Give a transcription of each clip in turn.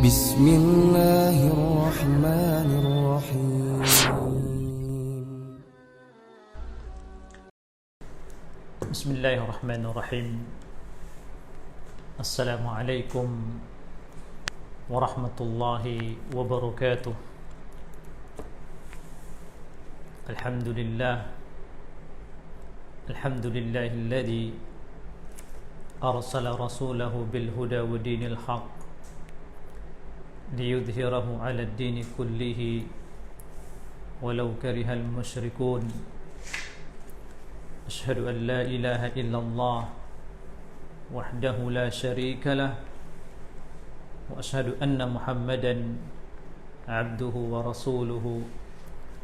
بسم الله الرحمن الرحيم. بسم الله الرحمن الرحيم. السلام عليكم ورحمة الله وبركاته. الحمد لله الذي أرسل رسوله بالهدى ودين الحق ليظهره على الدين كله ولو كره المشركون. أشهد أن لا إله إلا الله وحده لا شريك له، وأشهد أن محمدا عبده ورسوله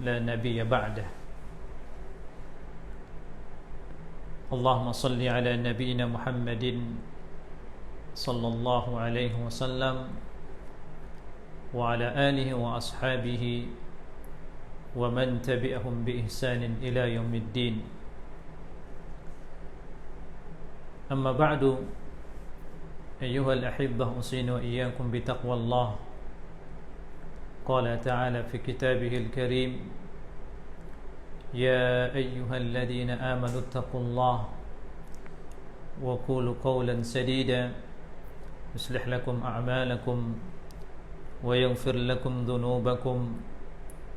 لا نبي بعده. اللهم صل على نبينا محمد صلى الله عليه وسلم وعلى آله وأصحابه ومن تبعهم بإحسان إلى يوم الدين. أما بعد، أيها الأحبة، أوصيني وإياكم بتقوى الله. قال تعالى في كتابه الكريم: يا أيها الذين آمنوا اتقوا الله وقولوا قولا سديدا يصلح لكم أعمالكم ويغفر لكم ذنوبكم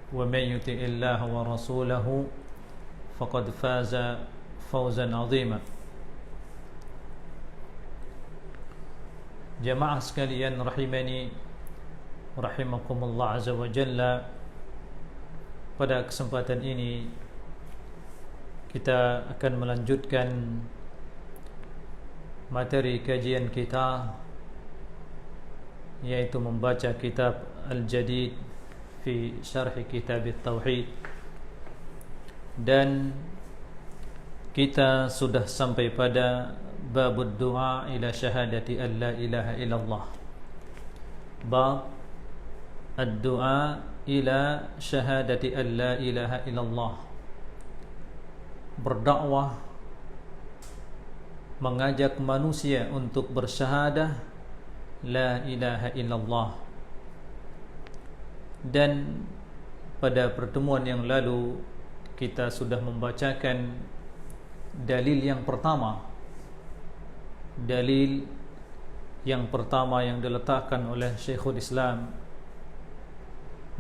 ومن يطع الله ورسوله فقد فاز فوزا عظيما. Jamaah sekalian rahimani rahimakumullah azza wa jalla, pada kesempatan ini kita akan melanjutkan materi kajian kita, yaitu membaca kitab Al-Jadid fi Syarh Kitab At-Tauhid, dan kita sudah sampai pada bab doa ila syahadati an la ilaha illallah. Bab ad-du'a ila syahadati an la ilaha illallah, berdakwah, mengajak manusia untuk bersyahadah la ilaha illallah. Dan pada pertemuan yang lalu kita sudah membacakan dalil yang pertama. Dalil yang pertama yang diletakkan oleh Syekhul Islam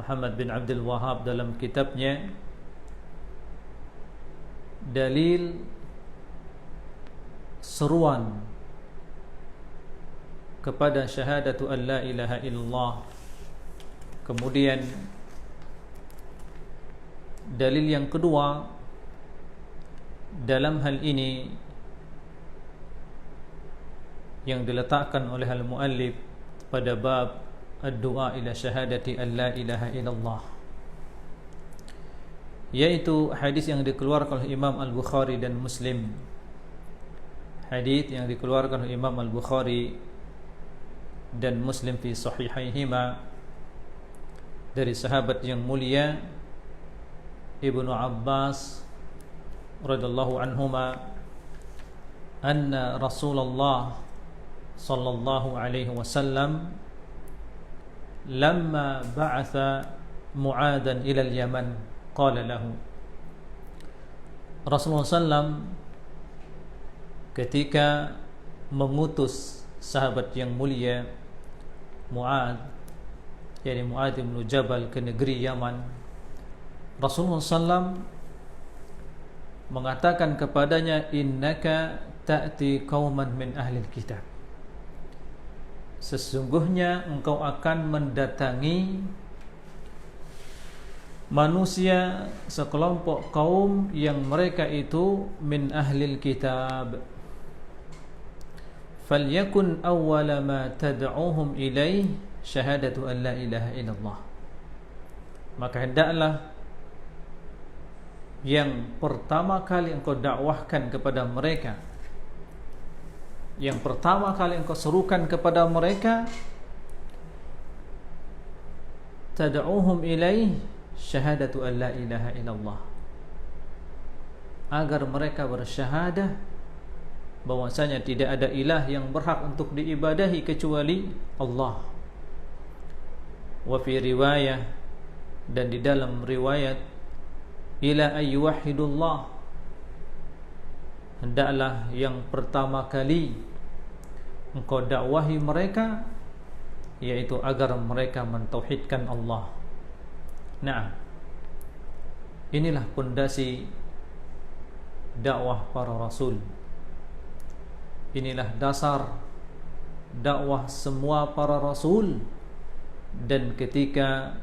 Muhammad bin Abdul Wahhab dalam kitabnya, dalil seruan kepada syahadatu an la ilaha illallah. Kemudian dalil yang kedua dalam hal ini yang diletakkan oleh al-muallif pada bab ad-du'a ila syahadati an la ilaha illallah, yaitu hadis yang dikeluarkan oleh Imam Al-Bukhari dan Muslim. Hadis yang dikeluarkan oleh Imam Al-Bukhari dan Muslim fi sahihaihima dari sahabat yang mulia Ibnu Abbas radhiyallahu anhuma, anna Rasulullah sallallahu alaihi wasallam lamma ba'atha Mu'adan ila al-Yaman qala lahu. Rasulullah sallam ketika mengutus sahabat yang mulia Mu'ad, yakni Mu'ad bin Jabal, ke negeri Yaman, Rasulullah sallam mengatakan kepadanya, innaka ta'ti qauman min ahlil kitab, sesungguhnya engkau akan mendatangi manusia sekelompok kaum yang mereka itu min ahlil kitab. Falyakun awwala ma tad'uhum ilaih syahadatu an la ilaha illallah, maka hendaklah yang pertama kali engkau dakwahkan kepada mereka, yang pertama kali engkau serukan kepada mereka, tad'uhum ilaih syahadatu an la ilaha illallah, agar mereka bersyahadah bahwasanya tidak ada ilah yang berhak untuk diibadahi kecuali Allah, Wa fi riwayah, dan di dalam riwayat, ila ayyuhidullah, hendaklah yang pertama kali engkau dakwahi mereka, yaitu agar mereka mentauhidkan Allah. Nah, inilah pondasi dakwah para rasul. Inilah dasar dakwah semua para rasul. Dan ketika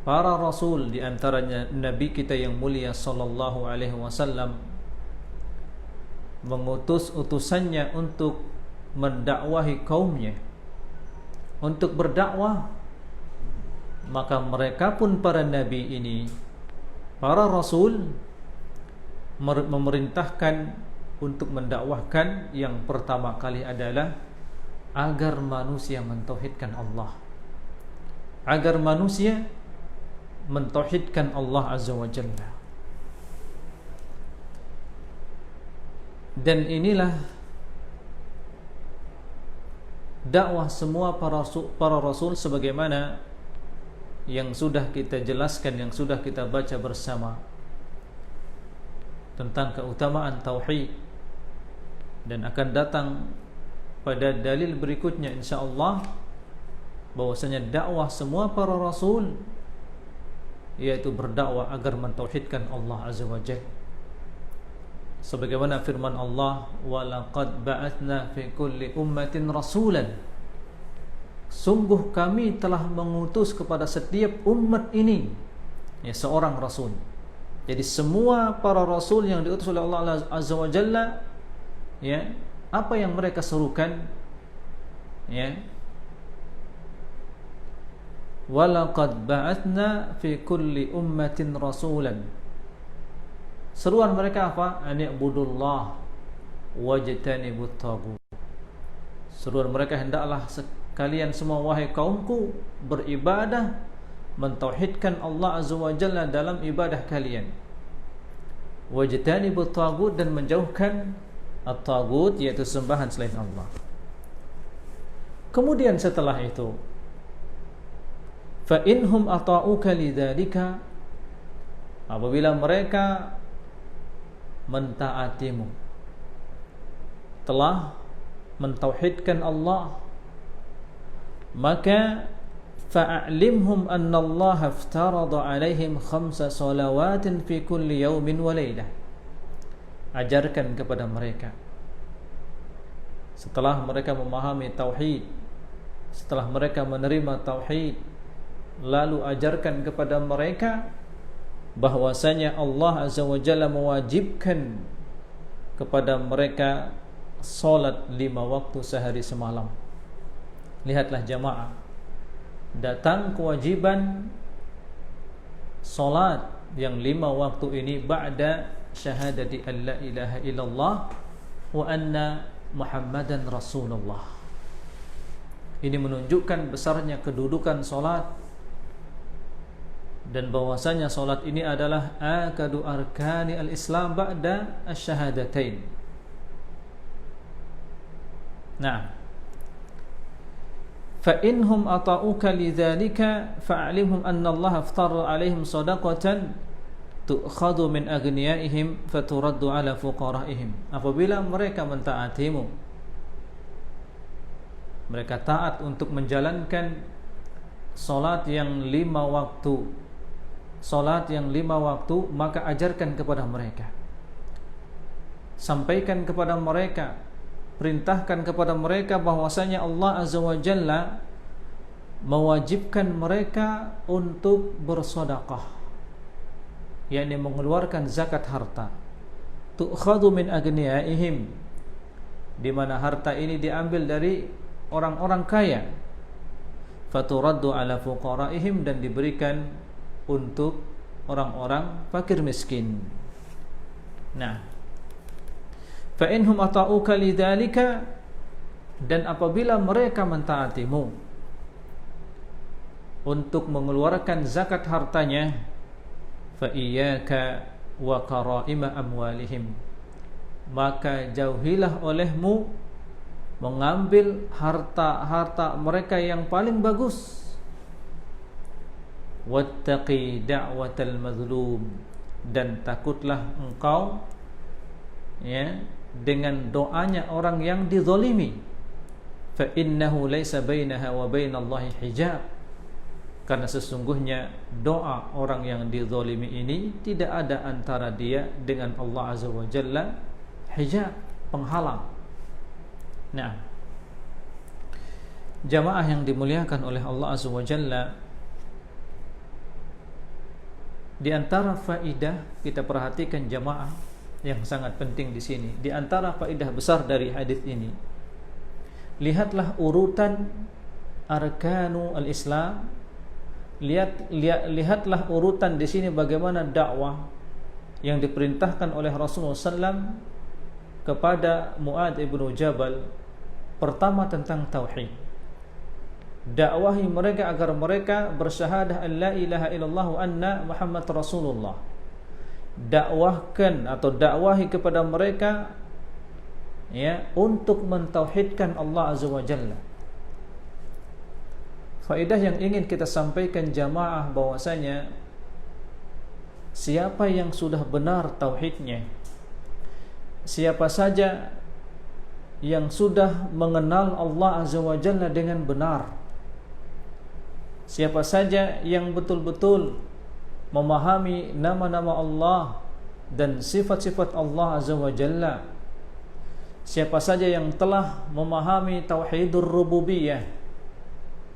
para rasul, di antaranya Nabi kita yang mulia sallallahu alaihi wasallam, mengutus utusannya untuk mendakwahi kaumnya, untuk berdakwah, maka mereka pun para nabi ini, para rasul, memerintahkan untuk mendakwahkan yang pertama kali adalah agar manusia mentauhidkan Allah, agar manusia mentauhidkan Allah Azza wa Jalla. Dan inilah dakwah semua para rasul, sebagaimana yang sudah kita jelaskan, yang sudah kita baca bersama tentang keutamaan tauhid, dan akan datang pada dalil berikutnya insyaallah bahwasanya dakwah semua para rasul yaitu berdakwah agar mentauhidkan Allah Azza wa Jalla. Sebagaimana firman Allah, wa laqad ba'atsna fi kulli ummatin rasulan, sungguh kami telah mengutus kepada setiap umat ini seorang rasul. Jadi semua para rasul yang diutus oleh Allah Azza wa Jalla, apa yang mereka serukan, wa laqad ba'atsna fi kulli ummatin rasulan. Seruan mereka apa? Ani'budullah wajtanibut taghut. Seruan mereka, hendaklah kalian semua wahai kaumku beribadah, mentauhidkan Allah Azza wa Jalla dalam ibadah kalian. Wajtanibut taghut, dan menjauhkan at-taghut, yaitu sembahan selain Allah. Kemudian setelah itu, fa inhum ata'uka lidzalika, apabila mereka mentaatimu, telah mentauhidkan Allah, maka fa'alimhum anna Allah aftarada alaihim 5 salawatin fi kulli yawmin wa laylah. Ajarkan kepada mereka, setelah mereka memahami tauhid, setelah mereka menerima tauhid, lalu ajarkan kepada mereka bahwasanya Allah Azza wa Jalla mewajibkan kepada mereka salat 5 waktu sehari semalam. Lihatlah jamaah, datang kewajiban salat yang 5 waktu ini ba'da syahadati an la ilaha illallah wa anna Muhammadan Rasulullah. Ini menunjukkan besarnya kedudukan salat, dan bahwasanya salat ini adalah akadu arkani al-Islam ba'da asy-syahadatain. Nah, fa inhum ata'uka lidzalika fa'alimhum anna Allah aftara 'alaihim shadaqatan tu'khadhu min aghniyaihim faturaddu 'ala fuqaraihim. Apabila mereka mentaatimu, mereka taat untuk menjalankan salat yang 5 waktu, salat yang 5 waktu, maka ajarkan kepada mereka, sampaikan kepada mereka, perintahkan kepada mereka bahwasanya Allah Azza wa Jalla mewajibkan mereka untuk bersedekah, yakni mengeluarkan zakat harta. Tu'khadhu min aghniyaihim, di mana harta ini diambil dari orang-orang kaya. Faturaddu ala fuqaraihim, dan diberikan untuk orang-orang fakir miskin. Nah, fa inhum ata'uka lidzalika, dan apabila mereka mentaatimu untuk mengeluarkan zakat hartanya, fa iyyaka wa karaima amwalihim, maka jauhilah olehmu mengambil harta-harta mereka yang paling bagus, wattaqi da'watal mazlum, dan takutlah engkau ya dengan doanya orang yang dizalimi. Fa innahu laisa bainaha wa bainallahi hijab, karena sesungguhnya doa orang yang dizalimi ini tidak ada antara dia dengan Allah Azza wa Jalla hijab, penghalang. Nah, jamaah yang dimuliakan oleh Allah Azza wa Jalla, di antara faidah kita perhatikan jamaah yang sangat penting di sini. Di antara faidah besar dari hadis ini, lihatlah urutan arkanu al-Islam. Lihatlah urutan di sini bagaimana dakwah yang diperintahkan oleh Rasulullah SAW kepada Mu'adz ibnu Jabal. Pertama tentang tauhid. Dakwahi mereka agar mereka bersyahadah an la ilaha illallah wa anna Muhammad Rasulullah. Dakwahkan atau dakwahi kepada mereka ya untuk mentauhidkan Allah Azza wa Jalla. Faedah yang ingin kita sampaikan jamaah bahwasanya siapa yang sudah benar tauhidnya, siapa saja yang sudah mengenal Allah Azza wa Jalla dengan benar, siapa saja yang betul-betul memahami nama-nama Allah dan sifat-sifat Allah Azza wa Jalla, siapa saja yang telah memahami tauhidur rububiyah,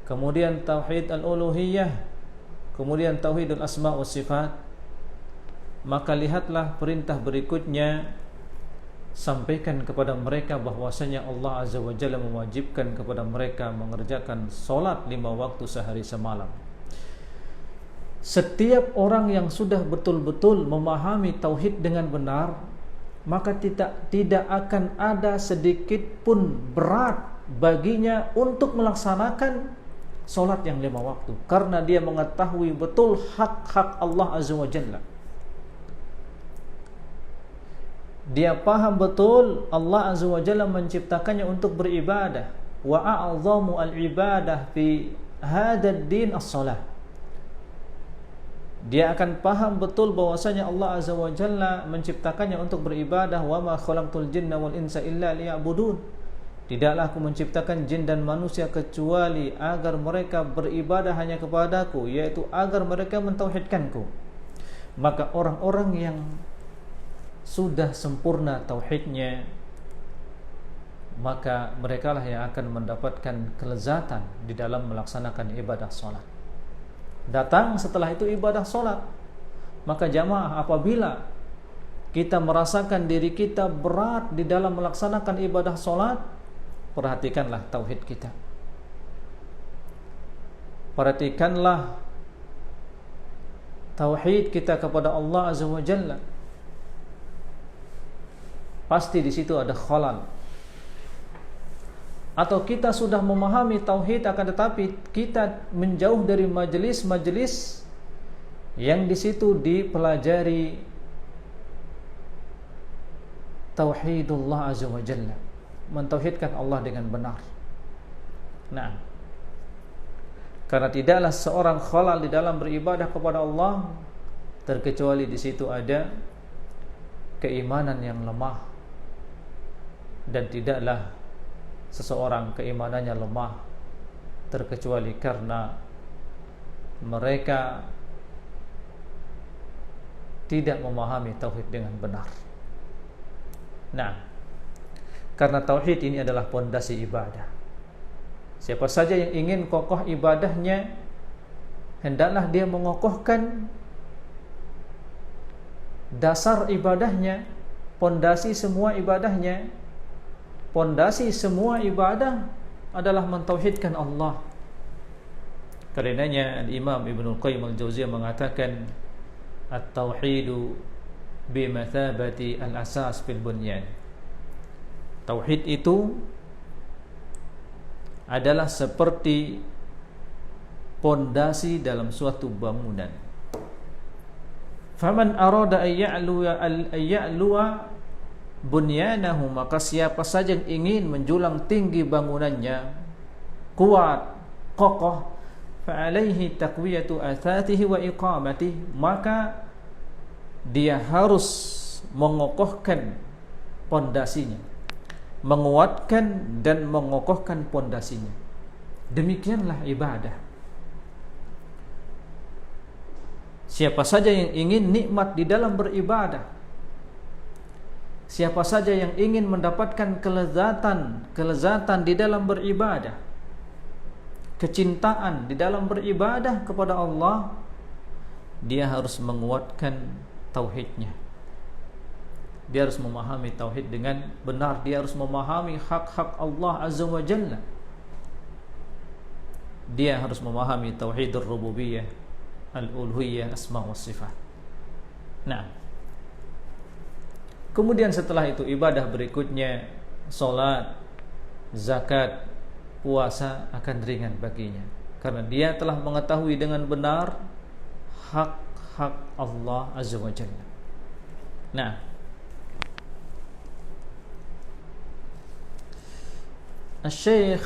kemudian tauhid al-uluhiyah, kemudian tauhidul asma wa sifat, maka lihatlah perintah berikutnya, sampaikan kepada mereka bahwasanya Allah Azza wa Jalla mewajibkan kepada mereka mengerjakan solat 5 waktu sehari semalam. Setiap orang yang sudah betul-betul memahami tauhid dengan benar, maka tidak akan ada sedikit pun berat baginya untuk melaksanakan solat yang 5 waktu, karena dia mengetahui betul hak-hak Allah Azza wa Jalla. Dia paham betul Allah Azza wa Jalla menciptakannya untuk beribadah. Wa a'zamu al-ibadah fi hadzal din as-shalah. Dia akan paham betul bahwasanya Allah Azza wa Jalla menciptakannya untuk beribadah. Wa ma khalaqtul jinna wal insa illa liya'budun. Tidaklah aku menciptakan jin dan manusia kecuali agar mereka beribadah hanya kepadaku, yaitu agar mereka mentauhidkanku. Maka orang-orang yang sudah sempurna tauhidnya, maka merekalah yang akan mendapatkan kelezatan di dalam melaksanakan ibadah solat. Datang setelah itu ibadah solat. Maka jamaah, apabila kita merasakan diri kita berat di dalam melaksanakan ibadah solat, perhatikanlah tauhid kita. Perhatikanlah tauhid kita kepada Allah Azza wa Jalla. Pasti di situ ada khalal. Atau kita sudah memahami tauhid, akan tetapi kita menjauh dari majelis-majelis yang di situ dipelajari tauhidullah Azza wa Jalla, mentauhidkan Allah dengan benar. Nah, karena tidaklah seorang khalal di dalam beribadah kepada Allah terkecuali di situ ada keimanan yang lemah. Dan tidaklah seseorang keimanannya lemah terkecuali karena mereka tidak memahami tauhid dengan benar. Nah, karena tauhid ini adalah pondasi ibadah. Siapa saja yang ingin kokoh ibadahnya, hendaklah dia mengokohkan dasar ibadahnya, pondasi semua ibadahnya. Pondasi semua ibadah adalah mentauhidkan Allah. Karenanya Imam Ibnu Qayyim al-Jauziyah mengatakan, at-tauhidu bimathabati al-asas fil bunyan. Tauhid itu adalah seperti pondasi dalam suatu bangunan. Faman arada an ya'luwa bunyanahu, maka siapa saja yang ingin menjulang tinggi bangunannya, kuat, kokoh, fa'alaihi taqwiyatu athatihi wa iqamatihi, maka dia harus mengokohkan pondasinya, menguatkan dan mengokohkan pondasinya. Demikianlah ibadah. Siapa saja yang ingin nikmat di dalam beribadah, siapa saja yang ingin mendapatkan kelezatan di dalam beribadah, kecintaan di dalam beribadah kepada Allah, dia harus menguatkan tauhidnya. Dia harus memahami tauhid dengan benar. Dia harus memahami hak-hak Allah Azza wa Jalla. Dia harus memahami tauhidur rububiyah, al-uluhiyah, asma wa sifat. Nah, kemudian setelah itu ibadah berikutnya, salat, zakat, puasa akan ringan baginya, karena dia telah mengetahui dengan benar hak-hak Allah Azza wa Jalla. Nah, Syekh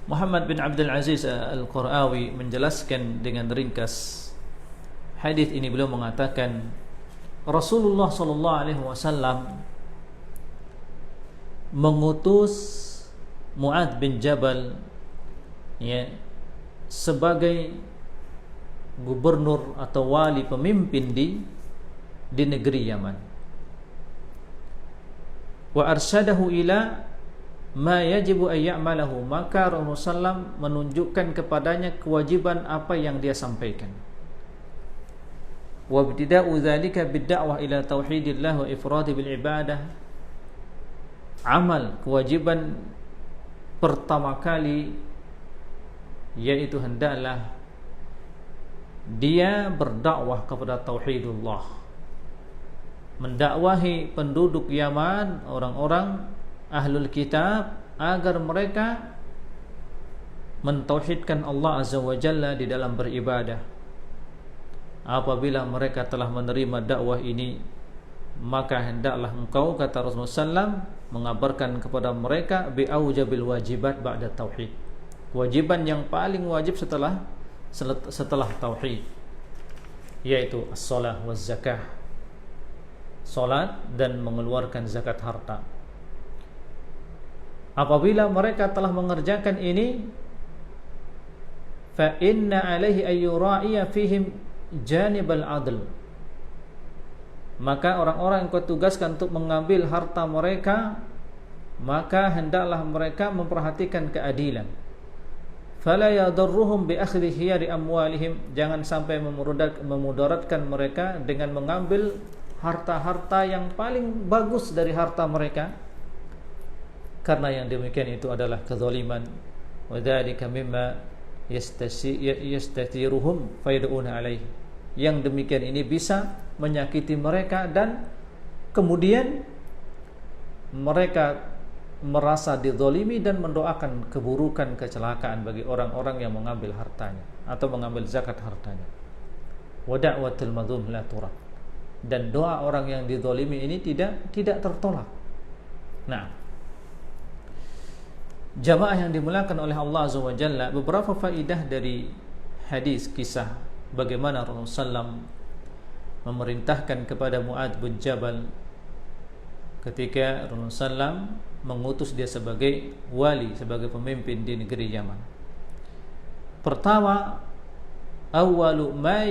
Muhammad bin Abdul Aziz Al-Qurawi menjelaskan dengan ringkas hadis ini. Beliau mengatakan Rasulullah sallallahu alaihi wasallam mengutus Mu'adz bin Jabal sebagai gubernur atau wali, pemimpin di negeri Yaman. Wa arsyadahu ila ma yajibu ay ya'malahu, maka Rasulullah SAW menunjukkan kepadanya kewajiban apa yang dia sampaikan. Wa ibtida'u dzalika bid-da'wah ila tauhidillah wa ifradi bil ibadah. Amal, kewajiban pertama kali yaitu hendaklah dia berdakwah kepada tauhidullah, mendakwahi penduduk Yaman, orang-orang ahlul kitab, agar mereka mentauhidkan Allah Azza wa Jalla di dalam beribadah. Apabila mereka telah menerima dakwah ini, maka hendaklah engkau, kata Rasulullah SAW, mengabarkan kepada mereka bi'aujabil wajibat ba'da tauhid, kewajiban yang paling wajib setelah tauhid, yaitu as-shalah wa zakah, salat dan mengeluarkan zakat harta. Apabila mereka telah mengerjakan ini, fa inna alaihi ayyura'iya fihim janibal adl, maka orang-orang yang kau tugaskan untuk mengambil harta mereka, maka hendaklah mereka memperhatikan keadilan. Fala yadurruhum bi akhdhi khiyari amwalihim, jangan sampai memudaratkan mereka dengan mengambil harta-harta yang paling bagus dari harta mereka, karena yang demikian itu adalah kezaliman. Wa dzalika mimma yastatiruhum fayad'una alaihi, yang demikian ini bisa menyakiti mereka dan kemudian mereka merasa dizalimi dan mendoakan keburukan, kecelakaan bagi orang-orang yang mengambil hartanya atau mengambil zakat hartanya. Wa da'watul madhum la turad, dan doa orang yang dizalimi ini tidak tertolak. Nah, jamaah yang dimuliakan oleh Allah Azza wa Jalla, beberapa faidah dari hadis kisah bagaimana Rasulullah SAW memerintahkan kepada Mu'adz bin Jabal ketika Rasulullah SAW mengutus dia sebagai wali, sebagai pemimpin di negeri Yaman. Pertama, awwalu ma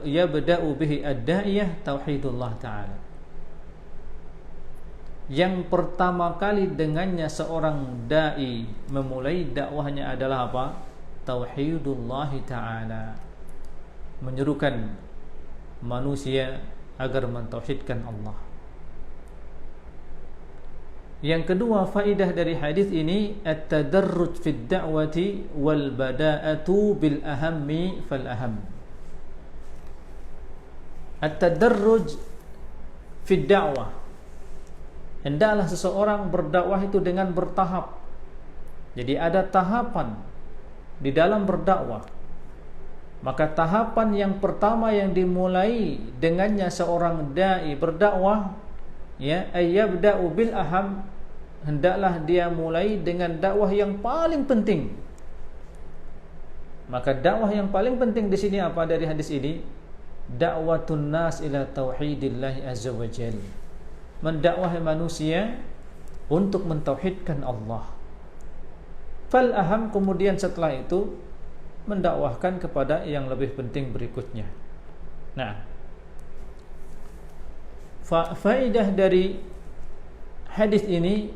yabda'u bihi ad-da'iyah tauhidullah ta'ala. Yang pertama kali dengannya seorang dai memulai dakwahnya adalah apa? Tauhidullah ta'ala, menyerukan manusia agar mentauhidkan Allah. Yang kedua, faidah dari hadis ini, at-tadarruj fid da'wati wal bada'atu bil ahammi fal aham. At-tadarruj fid da'wah, hendaklah seseorang berdakwah itu dengan bertahap. Jadi ada tahapan di dalam berdakwah. Maka tahapan yang pertama yang dimulai dengannya seorang dai berdakwah, ayyabda'u bil aham, hendaklah dia mulai dengan dakwah yang paling penting. Maka dakwah yang paling penting di sini apa dari hadis ini? Da'watun nas ila tauhidillahi azza wa jalla. Mendakwahi manusia untuk mentauhidkan Allah. Fal aham, kemudian setelah itu mendakwahkan kepada yang lebih penting berikutnya. Nah, faedah dari hadis ini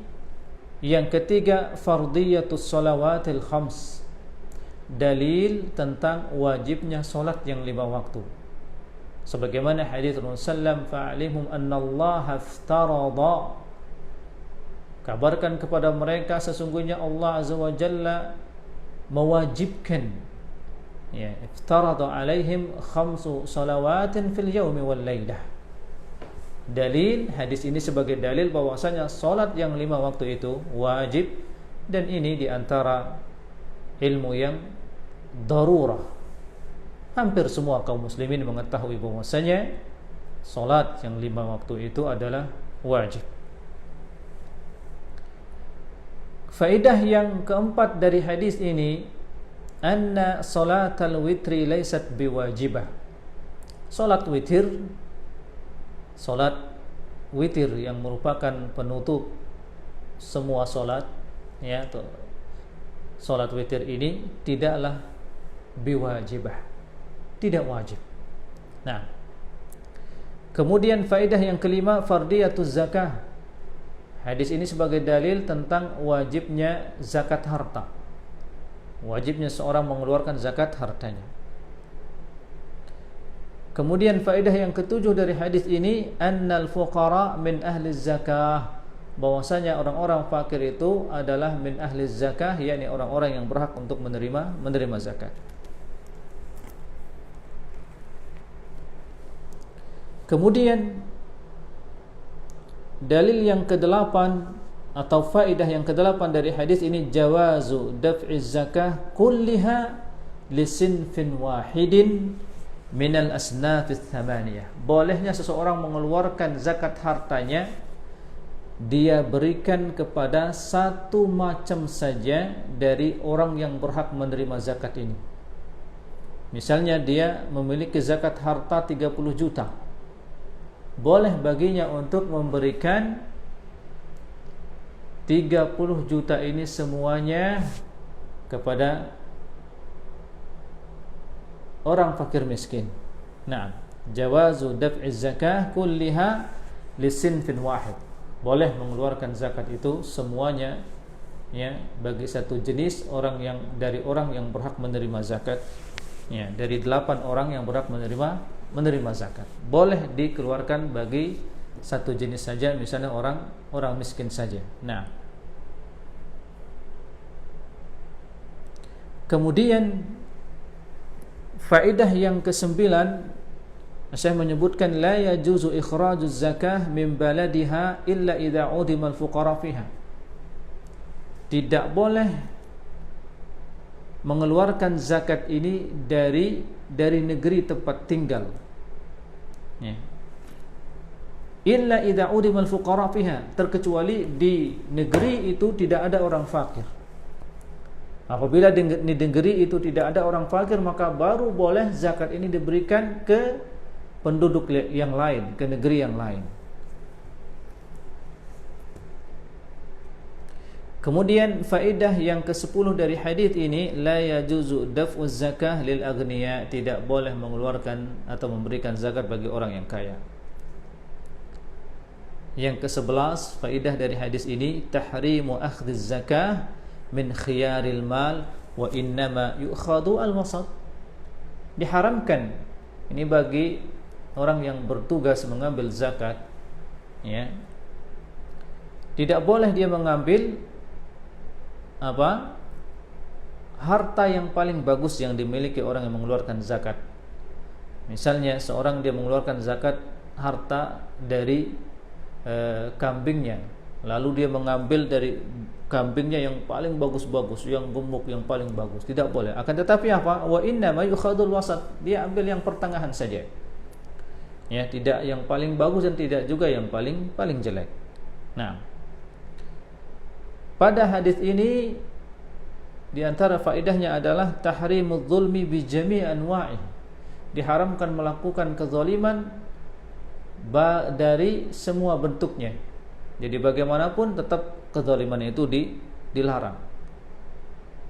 yang ketiga, fardiyatus shalawatil khams. Dalil tentang wajibnya solat yang 5 waktu. Sebagaimana hadis Rasulullah SAW, fa'alimhum annallaha aftarada, kabarkan kepada mereka sesungguhnya Allah Azza wa Jalla mewajibkan, ya, iftarada alaihim 5 salawatin fil yaumi wal lailah. Dalil hadis ini sebagai dalil bahwasanya salat yang 5 waktu itu wajib, dan ini diantara ilmu yang darurah. Hampir semua kaum muslimin mengetahui bahwasanya salat yang 5 waktu itu adalah wajib. Faedah yang keempat dari hadis ini, anna salatal witri laysat biwajibah. Salat witir, salat witir yang merupakan penutup semua salat, ya, salat witir ini tidaklah biwajibah, tidak wajib. Nah, kemudian faedah yang kelima, fardiyatuz zakah. Hadis ini sebagai dalil tentang wajibnya zakat harta. Wajibnya seorang mengeluarkan zakat hartanya. Kemudian faedah yang ketujuh dari hadis ini, annal fuqara min ahli zakah. Bahwasanya orang-orang fakir itu adalah min ahli zakah, yakni orang-orang yang berhak untuk menerima zakat. Kemudian dalil yang ke-8 atau faedah yang ke-8 dari hadis ini, jawazu daf'iz zakah kulliha lisinfin wahidin minal asnafis thamaniyah. Bolehnya seseorang mengeluarkan zakat hartanya, dia berikan kepada satu macam saja dari orang yang berhak menerima zakat ini. Misalnya dia memiliki zakat harta 30 juta. Boleh baginya untuk memberikan 30 juta ini semuanya kepada orang fakir miskin. Nah, jawazu daf'iz zakah kulliha lisinfin wahid. Boleh mengeluarkan zakat itu semuanya, ya, bagi satu jenis orang yang berhak menerima zakat. Ya, dari 8 orang yang berhak menerima zakat. Boleh dikeluarkan bagi satu jenis saja, misalnya orang miskin saja. Nah, kemudian faedah yang ke-9, Syekh menyebutkan la yajuzu ikhrajuz zakah min baladiha illa idza udima al-fuqara fiha. Tidak boleh mengeluarkan zakat ini dari negeri tempat tinggal, ya. Illa idza udima al-fuqara fiha, terkecuali di negeri itu tidak ada orang fakir. Apabila di negeri itu tidak ada orang fakir, maka baru boleh zakat ini diberikan ke penduduk yang lain, ke negeri yang lain. Kemudian faedah yang ke-10 dari hadis ini, la yajuzu daf'uz zakah lil aghniya, tidak boleh mengeluarkan atau memberikan zakat bagi orang yang kaya. Yang ke-11 faedah dari hadis ini, tahrimu akhdhiz zakah min khiyaril mal wa innama yu'khadhu al-wasat. Diharamkan ini bagi orang yang bertugas mengambil zakat, ya. Tidak boleh dia mengambil harta yang paling bagus yang dimiliki orang yang mengeluarkan zakat. Misalnya seorang dia mengeluarkan zakat harta dari kambingnya, lalu dia mengambil dari kambingnya yang paling bagus-bagus, yang gemuk, yang paling bagus. Tidak boleh. Akan tetapi wa inna ma yukhadul wasat, dia ambil yang pertengahan saja, ya, tidak yang paling bagus dan tidak juga yang paling jelek. Nah, pada hadis ini di antara faedahnya adalah tahrimudz zulmi bi jami' anwa'i. Diharamkan melakukan kezaliman dari semua bentuknya. Jadi bagaimanapun tetap kezaliman itu dilarang.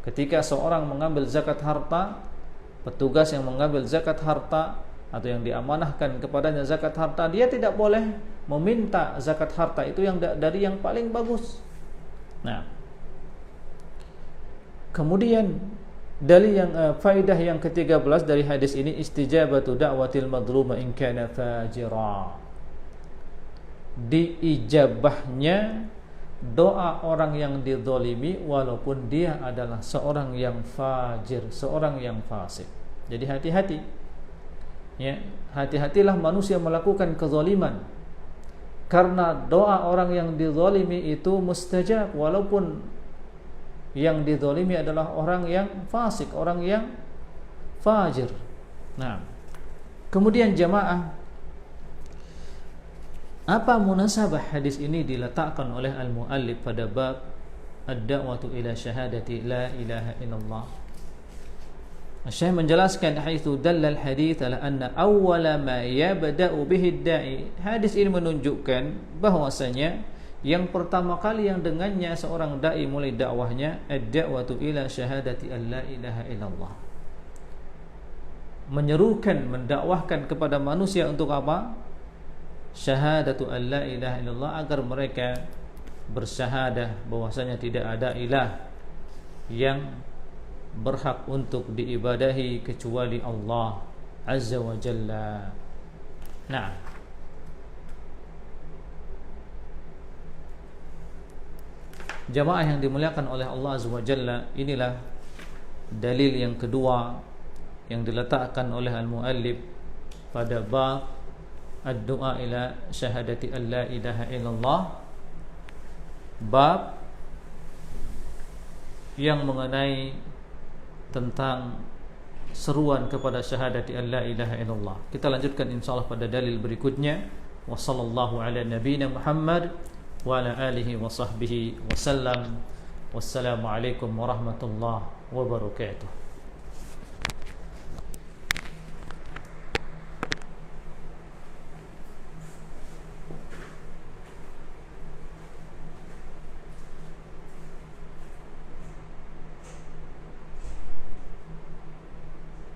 Ketika seorang mengambil zakat harta, petugas yang mengambil zakat harta atau yang diamanahkan kepadanya zakat harta, dia tidak boleh meminta zakat harta itu yang dari yang paling bagus. Nah, kemudian dalil yang faedah yang ke-13 dari hadis ini, istijabatu da'watil madlum in kana fajira. Diijabahnya doa orang yang dizalimi walaupun dia adalah seorang yang fajir, seorang yang fasik. Jadi hati-hati. Ya, hati-hatilah manusia melakukan kezaliman. Karena doa orang yang dizalimi itu mustajab walaupun yang dizalimi adalah orang yang fasik, orang yang fajir. Nah, kemudian jamaah, apa munasabah hadis ini diletakkan oleh al-muallif pada bab ad-da'watu ila syahadati la ilaha illallah? Syekh menjelaskan, haitsu dallal hadits ala anna awwala ma yabda'u bihi ad-da'i. Hadis ini menunjukkan bahwasanya yang pertama kali yang dengannya seorang dai mulai dakwahnya ad-da'watu ila syahadati alla ilaha illallah. Menyerukan, mendakwahkan kepada manusia untuk apa? Syahadatu alla ilaha illallah, agar mereka bersyahadah bahwasanya tidak ada ilah yang berhak untuk diibadahi kecuali Allah Azza wa Jalla. Nah, jamaah yang dimuliakan oleh Allah Azza wa Jalla, inilah dalil yang kedua yang diletakkan oleh al-muallif pada bab ad-du'a ila syahadati alla ilaha illallah, bab yang mengenai tentang seruan kepada syahadati alla ilaha illallah. Kita lanjutkan insyaallah pada dalil berikutnya. Wa sallallahu ala nabiyyina Muhammad wa ala alihi wa sahbihi wa sallam. Wassalamu alaikum warahmatullahi wabarakatuh.